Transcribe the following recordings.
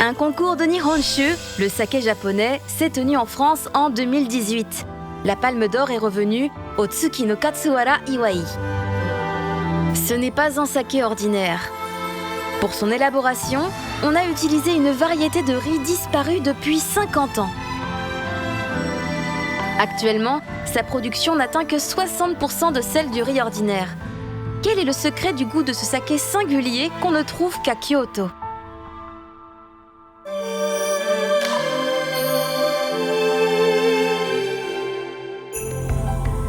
Un concours de Nihonshu, le saké japonais, s'est tenu en France en 2018. La Palme d'Or est revenue au Tsuki no Katsuhara Iwai. Ce n'est pas un saké ordinaire. Pour son élaboration, on a utilisé une variété de riz disparue depuis 50 ans. Actuellement, sa production n'atteint que 60% de celle du riz ordinaire. Quel est le secret du goût de ce saké singulier qu'on ne trouve qu'à Kyoto?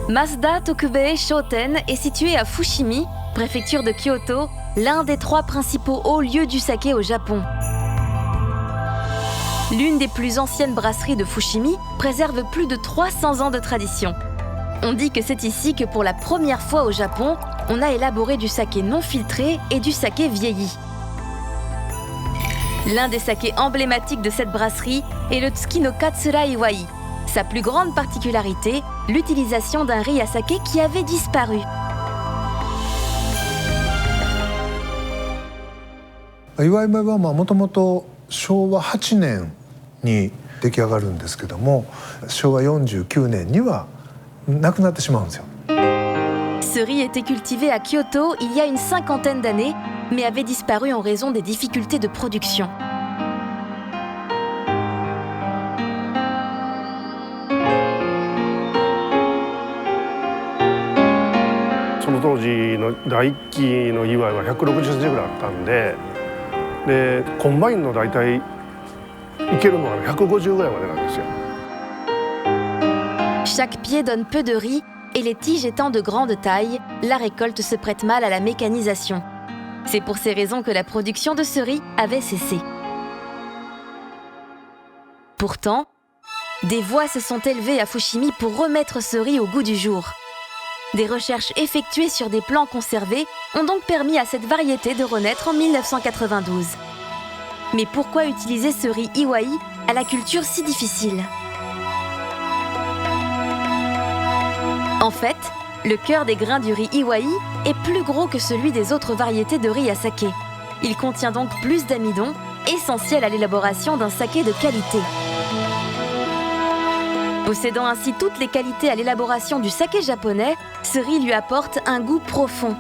Masda Tokubei Shoten est situé à Fushimi, préfecture de Kyoto, l'un des 3 principaux hauts lieux du saké au Japon. L'une des plus anciennes brasseries de Fushimi préserve plus de 300 ans de tradition. On dit que c'est ici que pour la première fois au Japon, on a élaboré du saké non filtré et du saké vieilli. L'un des sakés emblématiques de cette brasserie est le Tsuki no Katsura Iwai. Sa plus grande particularité, l'utilisation d'un riz à saké qui avait disparu. 岩井米はもともと昭和8年に出来上がるんですけども、昭和49年にはなくなってしまうんですよ。 Ce riz était cultivé à Kyoto il y a une 50aine d'années, mais avait disparu en raison des difficultés de production. Ce 当時の第1期の祝いは160センチぐらいあったんで、コンバインの大体いけるのは150ぐらいまでなんですよ。 Chaque pied donne peu de riz et les tiges étant de grande taille, la récolte se prête mal à la mécanisation. C'est pour ces raisons que la production de ce riz avait cessé. Pourtant, des voix se sont élevées à Fushimi pour remettre ce riz au goût du jour. Des recherches effectuées sur des plants conservés ont donc permis à cette variété de renaître en 1992. Mais pourquoi utiliser ce riz Iwai à la culture si difficile? En fait, le cœur des grains du riz Iwai est plus gros que celui des autres variétés de riz à saké. Il contient donc plus d'amidon, essentiel à l'élaboration d'un saké de qualité. Possédant ainsi toutes les qualités à l'élaboration du saké japonais, ce riz lui apporte un goût profond.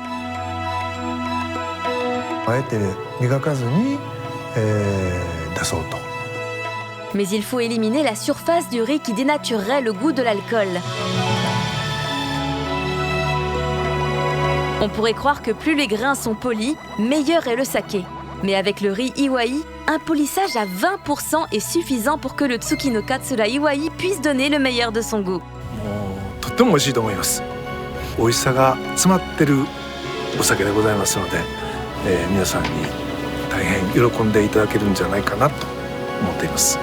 あえて磨かずに、出そうと。 Mais il faut éliminer la surface du riz qui dénaturerait le goût de l'alcool. On pourrait croire que plus les grains sont polis, meilleur est le saké. Mais avec le riz Iwai, un polissage à 20% est suffisant pour que le Tsuki no Katsura Iwai puisse donner le meilleur de son goût. とっても美味しいと思います。美味しさが詰まってるお酒でございますので、皆さんに大変喜んでいただけるんじゃないかなと思っています。